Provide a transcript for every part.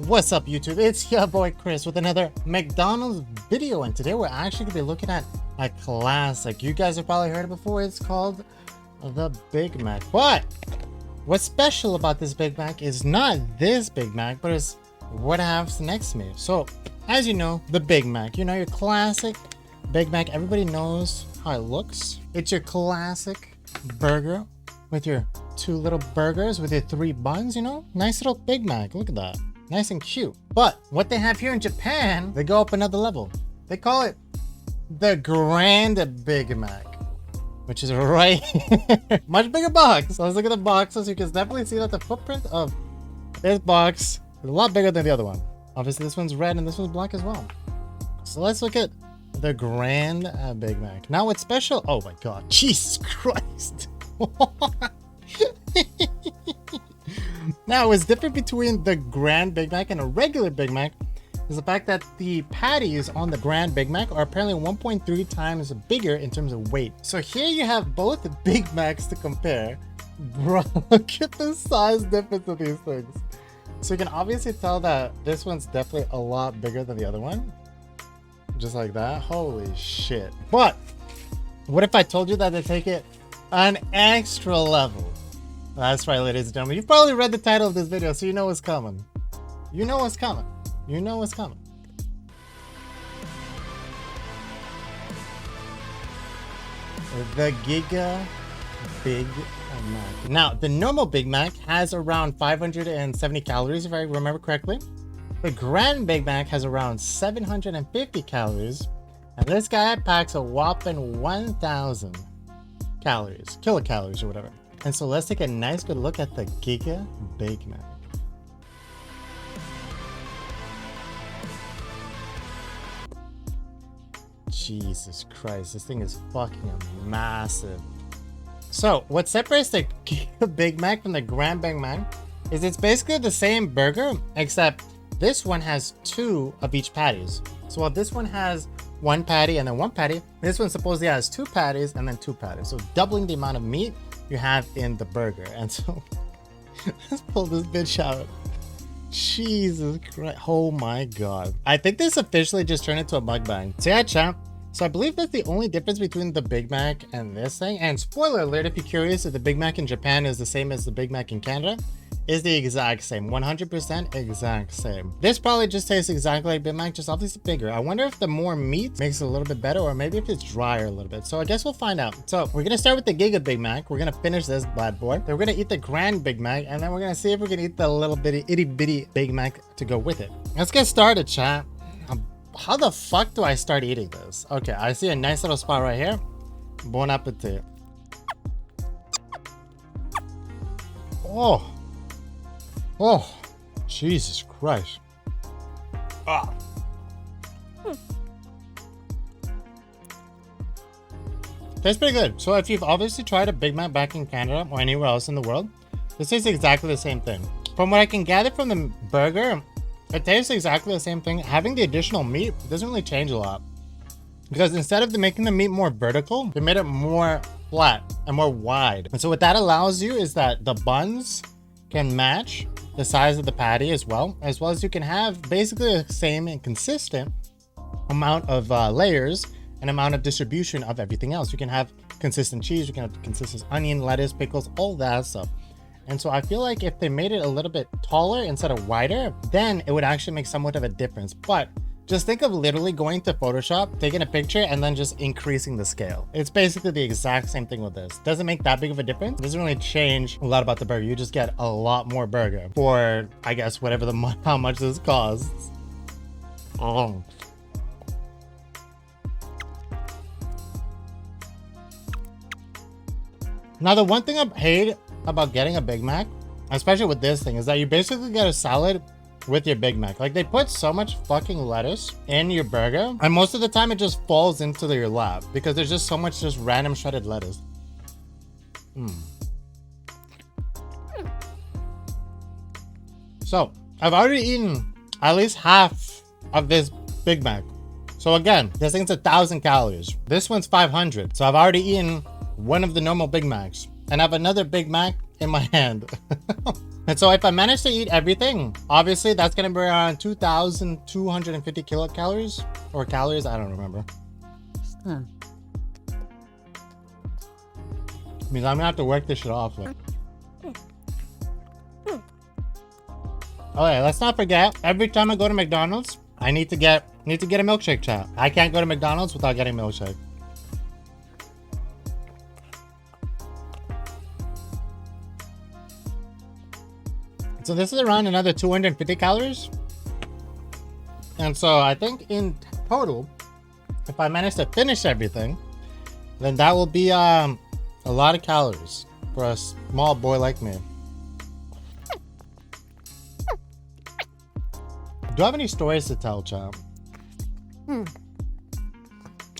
What's up, YouTube? It's your boy Chris with another McDonald's video, and today we're actually going to be looking at a classic. You guys have probably heard it before. It's called the Big Mac. But what's special about this Big Mac is not this Big Mac, but it's what I have next to me. So, as you know, the Big Mac, your classic Big Mac. Everybody knows how it looks. It's your classic burger with your two little burgers with your three buns, nice little Big Mac. Look at that. Nice and cute. But what they have here in Japan, they go up another level. They call it the Grand Big Mac, which is right here. Much bigger box. So let's look at the box. So you can definitely see that the footprint of this box is a lot bigger than the other one. Obviously, this one's red and this one's black as well. So let's look at the Grand Big Mac. Now what's special? Oh my God, Jesus Christ. Now, what's different between the Grand Big Mac and a regular Big Mac is the fact that the patties on the Grand Big Mac are apparently 1.3 times bigger in terms of weight. So here you have both Big Macs to compare. Bro, look at the size difference of these things. So you can obviously tell that this one's definitely a lot bigger than the other one. Just like that. Holy shit. But what if I told you that they take it an extra level? That's right, ladies and gentlemen. You've probably read the title of this video, so you know what's coming. You know what's coming. You know what's coming. The Giga Big Mac. Now, the normal Big Mac has around 570 calories, if I remember correctly. The Grand Big Mac has around 750 calories. And this guy packs a whopping 1,000 calories, kilocalories or whatever. And so let's take a nice good look at the Giga Big Mac. Jesus Christ, this thing is fucking massive. So what separates the Giga Big Mac from the Grand Big Mac is it's basically the same burger, except this one has two of each patties. So while this one has one patty and then one patty, this one supposedly has two patties and then two patties. So doubling the amount of meat you have in the burger. And so let's pull this bitch out. Jesus Christ. Oh my God. I think this officially just turned into a mukbang. So yeah, champ. So I believe that's the only difference between the Big Mac and this thing. And spoiler alert, if you're curious if the Big Mac in Japan is the same as the Big Mac in Canada, is the exact same. 100% exact same. This probably just tastes exactly like Big Mac, just obviously bigger. I wonder if the more meat makes it a little bit better, or maybe if it's drier a little bit. So I guess we'll find out. So we're gonna start with the Giga Big Mac. We're gonna finish this bad boy. Then we're gonna eat the Grand Big Mac, and then we're gonna see if we can eat the little bitty itty bitty Big Mac to go with it. Let's get started, chat. How the fuck do I start eating this? Okay, I see a nice little spot right here. Bon appetit. Oh, Jesus Christ. Ah. Tastes pretty good. So if you've obviously tried a Big Mac back in Canada or anywhere else in the world, this is exactly the same thing. From what I can gather from the burger, it tastes exactly the same thing. Having the additional meat doesn't really change a lot. Because instead of making the meat more vertical, they made it more flat and more wide. And so what that allows you is that the buns can match the size of the patty as well as you can have basically the same and consistent amount of layers and amount of distribution of everything else. You can have consistent cheese, you can have consistent onion, lettuce, pickles, all that stuff. And so I feel like if they made it a little bit taller instead of wider, then it would actually make somewhat of a difference. But just think of literally going to Photoshop, taking a picture, and then just increasing the scale. It's basically the exact same thing with this. Doesn't make that big of a difference. It doesn't really change a lot about the burger. You just get a lot more burger for, I guess, whatever how much this costs. Oh. Now, the one thing I hate about getting a Big Mac, especially with this thing, is that you basically get a salad with your Big Mac. Like, they put so much fucking lettuce in your burger, and most of the time it just falls into your lap because there's just so much just random shredded lettuce. So I've already eaten at least half of this Big Mac. So again, this thing's 1,000 calories. This one's 500. So I've already eaten one of the normal Big Macs, and I have another Big Mac in my hand. And so if I manage to eat everything, obviously that's gonna be around 2,250 kilocalories or calories, I don't remember. Means I'm gonna have to work this shit off. Like. Okay, let's not forget, every time I go to McDonald's, I need to get a milkshake, chat. I can't go to McDonald's without getting a milkshake. So this is around another 250 calories. And so I think in total, if I manage to finish everything, then that will be a lot of calories for a small boy like me. Do I have any stories to tell, child?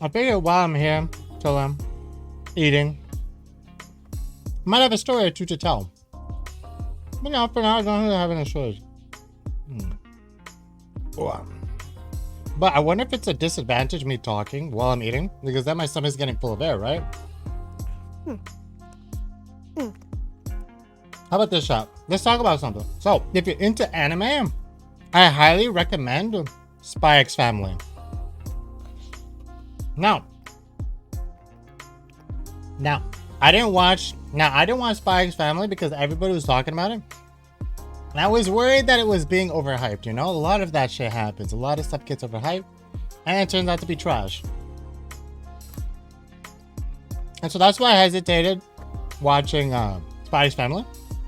I figure while I'm here, till I'm eating, I might have a story or two to tell. But no, for now, I don't really have any stories. But I wonder if it's a disadvantage me talking while I'm eating, because then my stomach's getting full of air, right? How about this, shot? Let's talk about something. So, if you're into anime, I highly recommend Spy X Family. Now, I didn't watch Spy X Family because everybody was talking about it. And I was worried that it was being overhyped, you know? A lot of that shit happens. A lot of stuff gets overhyped, and it turns out to be trash. And so that's why I hesitated watching Spy X Family.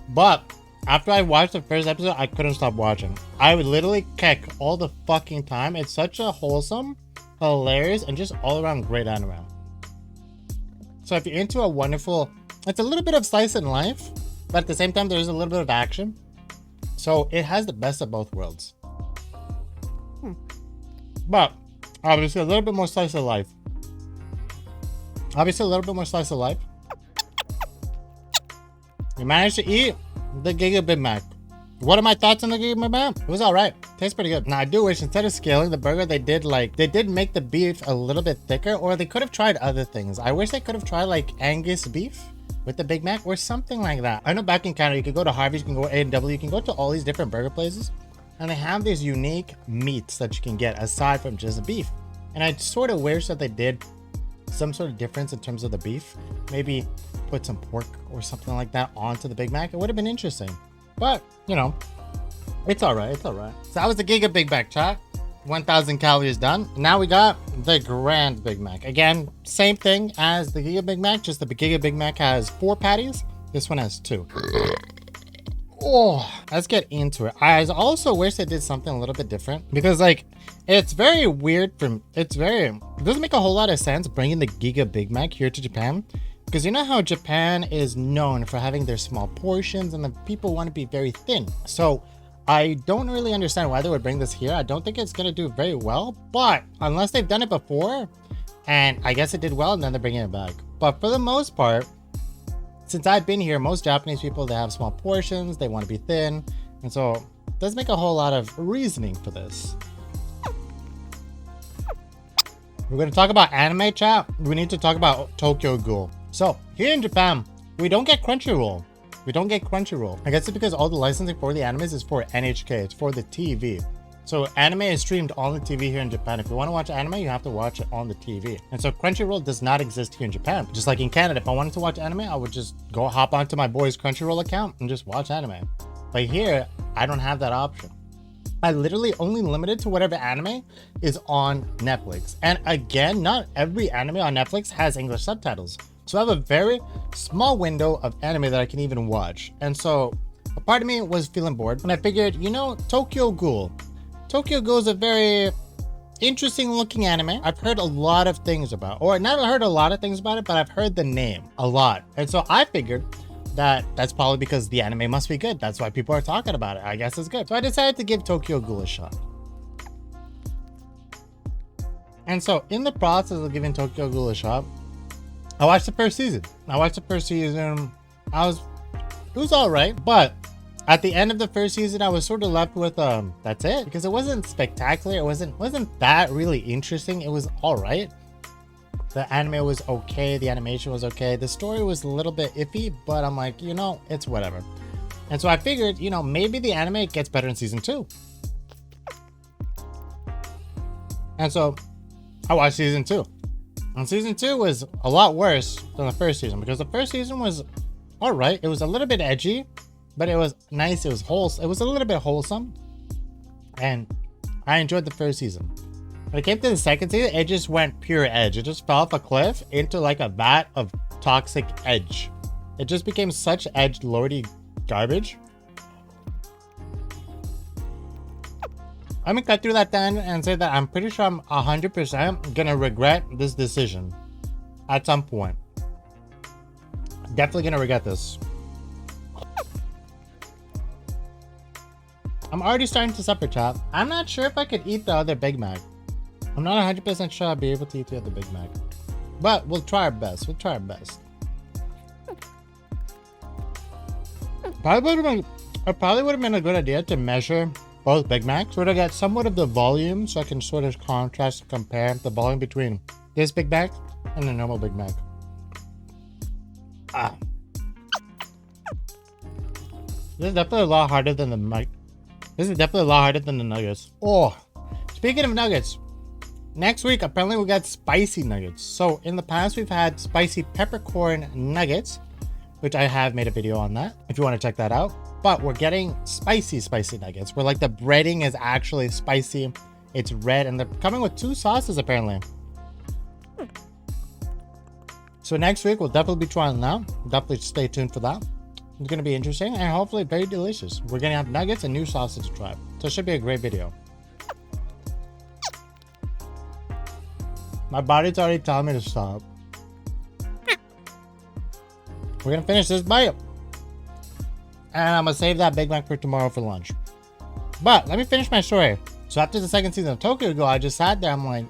But after I watched the first episode, I couldn't stop watching. I would literally kick all the fucking time. It's such a wholesome, hilarious, and just all-around great anime. So if you're into a wonderful, it's a little bit of slice in life, but at the same time, there's a little bit of action. So it has the best of both worlds. But obviously a little bit more slice of life. We managed to eat the Giga Big Mac. What are my thoughts on the Giga Big Mac? It was alright. Tastes pretty good. Now I do wish instead of scaling the burger, they did make the beef a little bit thicker, or they could have tried other things. I wish they could have tried like Angus beef with the Big Mac or something like that. I know back in Canada, you can go to Harvey's, you can go to A&W, you can go to all these different burger places, and they have these unique meats that you can get aside from just the beef. And I sort of wish that they did some sort of difference in terms of the beef. Maybe put some pork or something like that onto the Big Mac. It would have been interesting. But, you know, it's alright, So that was the Giga Big Mac, chat. 1,000 calories done. Now we got the Grand Big Mac. Again, same thing as the Giga Big Mac, just the Giga Big Mac has 4 patties. This one has 2. Oh, let's get into it. I also wish they did something a little bit different, because like it's very weird it doesn't make a whole lot of sense bringing the Giga Big Mac here to Japan, because you know how Japan is known for having their small portions and the people want to be very thin. So I don't really understand why they would bring this here. I don't think it's going to do very well, but unless they've done it before, and I guess it did well, and then they're bringing it back. But for the most part, since I've been here, most Japanese people, they have small portions, they want to be thin, and so it does make a whole lot of reasoning for this. We're going to talk about anime, chat. We need to talk about Tokyo Ghoul. So here in Japan, we don't get Crunchyroll. I guess it's because all the licensing for the animes is for NHK. It's for the TV. So anime is streamed on the TV here in Japan. If you want to watch anime, you have to watch it on the TV. And so Crunchyroll does not exist here in Japan. Just like in Canada, if I wanted to watch anime, I would just go hop onto my boy's Crunchyroll account and just watch anime. But here, I don't have that option. I literally only limited to whatever anime is on Netflix. And again, not every anime on Netflix has English subtitles. So I have a very small window of anime that I can even watch. And so a part of me was feeling bored, and I figured, you know, Tokyo Ghoul. Tokyo Ghoul is a very interesting looking anime. I've heard a lot of things about, or not heard a lot of things about it, but I've heard the name a lot. And so I figured that that's probably because the anime must be good. That's why people are talking about it. I guess it's good. So I decided to give Tokyo Ghoul a shot. And so in the process of giving Tokyo Ghoul a shot, I watched the first season. It was all right, but at the end of the first season, I was sort of left with that's it, because it wasn't spectacular. It wasn't that really interesting. It was all right. The anime was okay. The animation was okay. The story was a little bit iffy, but I'm like, you know, it's whatever. And so I figured, you know, maybe the anime gets better in season 2. And so I watched season 2. And season 2 was a lot worse than the first season, because the first season was all right. It was a little bit edgy, but it was nice. It was wholesome. It was a little bit wholesome. And I enjoyed the first season. When it came to the second season, it just went pure edge. It just fell off a cliff into like a vat of toxic edge. It just became such edge lordy garbage. I'm gonna cut through that then and say that I'm pretty sure I'm 100% gonna regret this decision at some point. Definitely gonna regret this. I'm already starting to suffer, chat. I'm not sure if I could eat the other Big Mac. I'm not 100% sure I'll be able to eat the other Big Mac. But we'll try our best. We'll try our best. It probably would have been a good idea to measure both Big Macs, sort of get somewhat of the volume, so I can sort of contrast and compare the volume between this Big Mac and the normal Big Mac. This is definitely a lot harder than the nuggets. Oh, speaking of nuggets, next week apparently we got spicy nuggets. So in the past we've had spicy peppercorn nuggets, which I have made a video on that if you want to check that out. But we're getting spicy nuggets, where like the breading is actually spicy. It's red, and they're coming with 2 sauces apparently. So next week we'll definitely be trying that. Definitely stay tuned for that. It's going to be interesting and hopefully very delicious. We're going to have nuggets and new sauces to try. So it should be a great video. My body's already telling me to stop. We're going to finish this bite. And I'm going to save that Big Mac for tomorrow for lunch. But let me finish my story. So after the second season of Tokyo Ghoul, I just sat there. I'm like,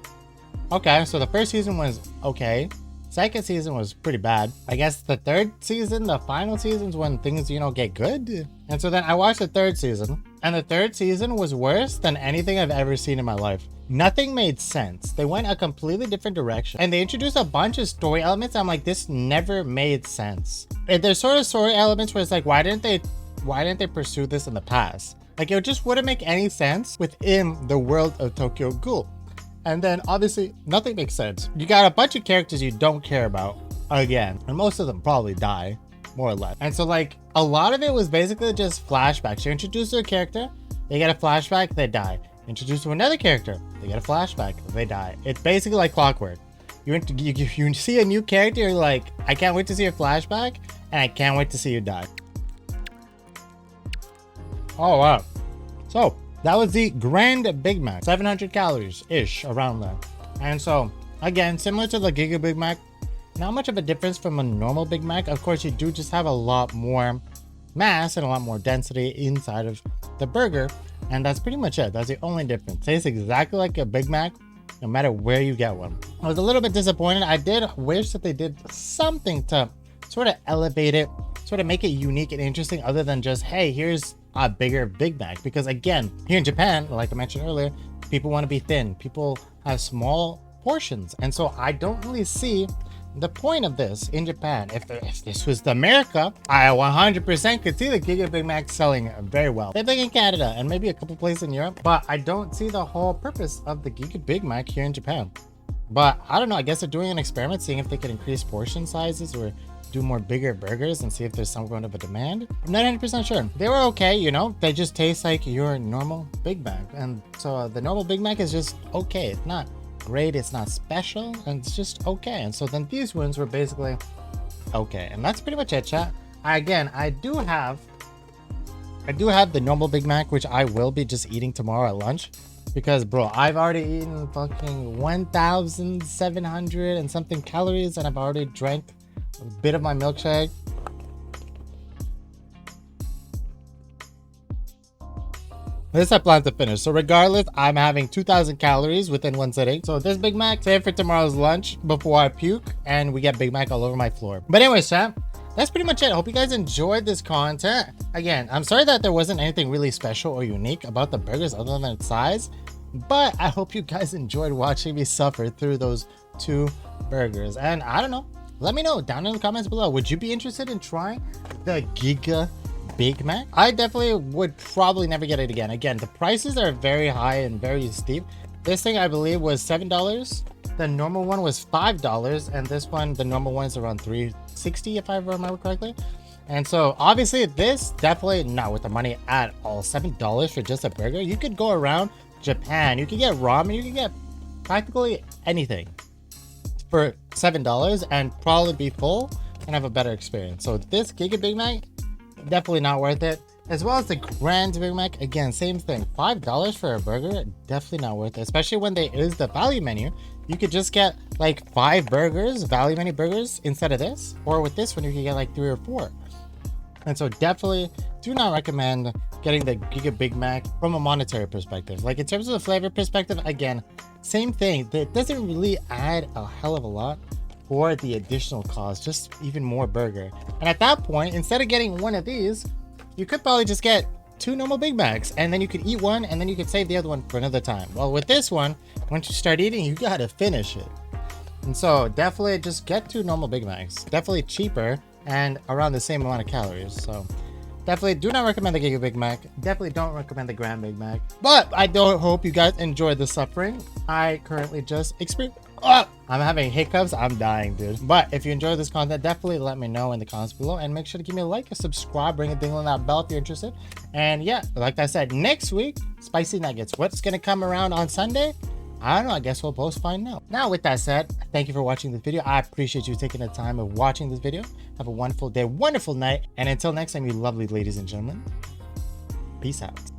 okay, so the first season was okay. Second season was pretty bad. I guess the third season, the final season's when things, you know, get good. And so then I watched the third season, and the third season was worse than anything I've ever seen in my life. Nothing made sense. They went a completely different direction, and they introduced a bunch of story elements. I'm like, this never made sense. And there's sort of story elements where it's like, why didn't they pursue this in the past? Like, it just wouldn't make any sense within the world of Tokyo Ghoul. And then obviously nothing makes sense. You got a bunch of characters you don't care about again, and most of them probably die, more or less. And so like a lot of it was basically just flashbacks. You're introduced to a character, they get a flashback, they die. Introduced to another character, they get a flashback, they die. It's basically like clockwork. You see a new character, you're like, I can't wait to see your flashback, and I can't wait to see you die. Oh wow. So that was the Grand Big Mac, 700 calories-ish, around there. And so, again, similar to the Giga Big Mac, not much of a difference from a normal Big Mac. Of course, you do just have a lot more mass and a lot more density inside of the burger, and that's pretty much it. That's the only difference. Tastes exactly like a Big Mac, no matter where you get one. I was a little bit disappointed. I did wish that they did something to sort of elevate it, sort of make it unique and interesting, other than just, hey, here's a bigger Big Mac. Because again, here in Japan, like I mentioned earlier, people want to be thin. People have small portions. And so I don't really see the point of this in Japan. If this was America, I 100% could see the Giga Big Mac selling very well. Same thing in Canada and maybe a couple places in Europe. But I don't see the whole purpose of the Giga Big Mac here in Japan. But I don't know. I guess they're doing an experiment, seeing if they can increase portion sizes or do more bigger burgers and see if there's some kind of a demand. I'm not 100% sure. They were okay, you know, they just taste like your normal Big Mac. And so the normal Big Mac is just okay. It's not great, it's not special, and it's just okay. And so then these ones were basically okay. And that's pretty much it, chat. I do have the normal Big Mac, which I will be just eating tomorrow at lunch. Because bro, I've already eaten fucking 1,700 and something calories, and I've already drank a bit of my milkshake. This I plan to finish. So regardless, I'm having 2,000 calories within one sitting. So this Big Mac, save for tomorrow's lunch before I puke and we get Big Mac all over my floor. But anyways, chat, that's pretty much it. I hope you guys enjoyed this content. Again, I'm sorry that there wasn't anything really special or unique about the burgers other than its size. But I hope you guys enjoyed watching me suffer through those 2 burgers. And I don't know, let me know down in the comments below, would you be interested in trying the Giga Big Mac? I definitely would probably never get it again. Again, the prices are very high and very steep. This thing I believe was $7. The normal one was $5, and this one, the normal one, is around $3.60 if I remember correctly. And so obviously this definitely not worth the money at all. $7 for just a burger. You could go around Japan, you could get ramen, you could get practically anything for $7 and probably be full and have a better experience. So this Giga Big Mac, definitely not worth it. As well as the Grand Big Mac, again, same thing. $5 for a burger, definitely not worth it. Especially when there is the value menu. You could just get like 5 burgers, value menu burgers, instead of this. Or with this one, you can get like 3 or 4. And so definitely do not recommend getting the Giga Big Mac from a monetary perspective. Like in terms of the flavor perspective, again, same thing. It doesn't really add a hell of a lot for the additional cost, just even more burger. And at that point, instead of getting one of these, you could probably just get 2 normal Big Macs, and then you could eat one, and then you could save the other one for another time. Well, with this one, once you start eating, you gotta finish it. And so definitely just get 2 normal Big Macs. Definitely cheaper and around the same amount of calories. So definitely do not recommend the Giga Big Mac. Definitely don't recommend the Grand Big Mac. But I do hope you guys enjoyed the suffering. I currently just experienced... Oh, I'm having hiccups. I'm dying, dude. But if you enjoyed this content, definitely let me know in the comments below, and make sure to give me a like, a subscribe, ring a ding on that bell if you're interested. And yeah, like I said, next week, spicy nuggets. What's gonna come around on Sunday? I don't know. I guess we'll both find out. Now, with that said, thank you for watching this video. I appreciate you taking the time of watching this video. Have a wonderful day, wonderful night, and until next time, you lovely ladies and gentlemen, peace out.